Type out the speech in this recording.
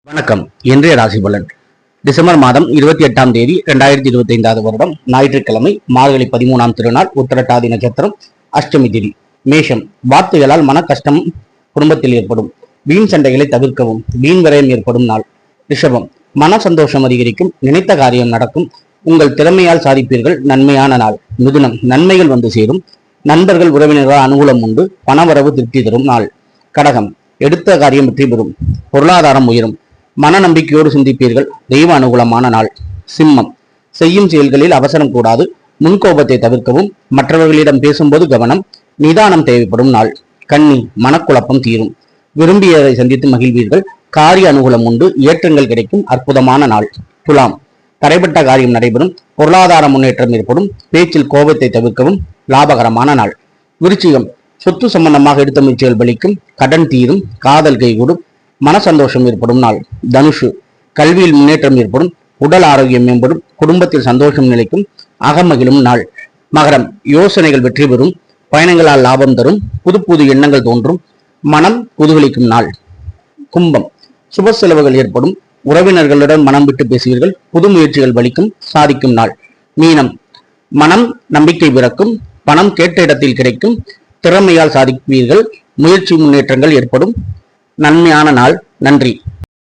வணக்கம். இன்றைய ராசி பலன் டிசம்பர் மாதம் 28ஆம் தேதி 2025 வருடம் ஞாயிற்றுக்கிழமை மார்கழி 13ஆம் திருநாள் உத்திரட்டாதி நட்சத்திரம் அஷ்டமி திதி. மேஷம், வார்த்தைகளால் மன கஷ்டம் குடும்பத்தில் ஏற்படும். வீண் சண்டைகளை தவிர்க்கவும். வீண் விரயம் ஏற்படும் நாள். ரிஷபம், மன சந்தோஷம் அதிகரிக்கும். நினைத்த காரியம் நடக்கும். உங்கள் திறமையால் சாதிப்பீர்கள். நன்மையான நாள். மிதுனம், நன்மைகள் வந்து சேரும். நண்பர்கள் உறவினர்கள் அனுகூலம் உண்டு. பணவரவு திருப்தி தரும் நாள். கடகம், எடுத்த காரியம் வெற்றி பெறும். பொருளாதாரம் உயரும். மன நம்பிக்கையோடு சிந்திப்பீர்கள். தெய்வ அனுகூலமான நாள். சிம்மம், செய்யும் செயல்களில் அவசரம் கூடாது. முன்கோபத்தை தவிர்க்கவும். மற்றவர்களிடம் பேசும்போது கவனம். நிதானம் தேவைப்படும் நாள். கன்னி, மனக்குழப்பம் தீரும். விரும்பியதை சந்தித்து மகிழ்வீர்கள். காரிய அனுகூலம் உண்டு. ஏற்றங்கள் கிடைக்கும். அற்புதமான நாள். துலாம், தடைப்பட்ட காரியம் நடைபெறும். பொருளாதார முன்னேற்றம் ஏற்படும். பேச்சில் கோபத்தை தவிர்க்கவும். லாபகரமான நாள். விருச்சிகம், சொத்து சம்பந்தமாக எடுத்த முயற்சிகள் பலிக்கும். கடன் தீரும். காதல் கைகூடும். மன சந்தோஷம் ஏற்படும் நாள். தனுஷு, கல்வியில் முன்னேற்றம் ஏற்படும். உடல் ஆரோக்கியம் மேம்படும். குடும்பத்தில் சந்தோஷம் நிலைக்கும். அகமகிழும் நாள். மகரம், யோசனைகள் வெற்றி பெறும். பயணங்களால் லாபம் தரும். புது புது எண்ணங்கள் தோன்றும். மனம் குதூகலிக்கும் நாள். கும்பம், சுப செலவுகள் ஏற்படும். உறவினர்களுடன் மனம் விட்டு பேசுவீர்கள். புது முயற்சிகள் பலிக்கும். சாதிக்கும் நாள். மீனம், மனம் நம்பிக்கை பிறக்கும். பணம் கேட்ட இடத்தில் கிடைக்கும். திறமையால் சாதிப்பீர்கள். முயற்சி முன்னேற்றங்கள் ஏற்படும். நன்மையான நாள். நன்றி.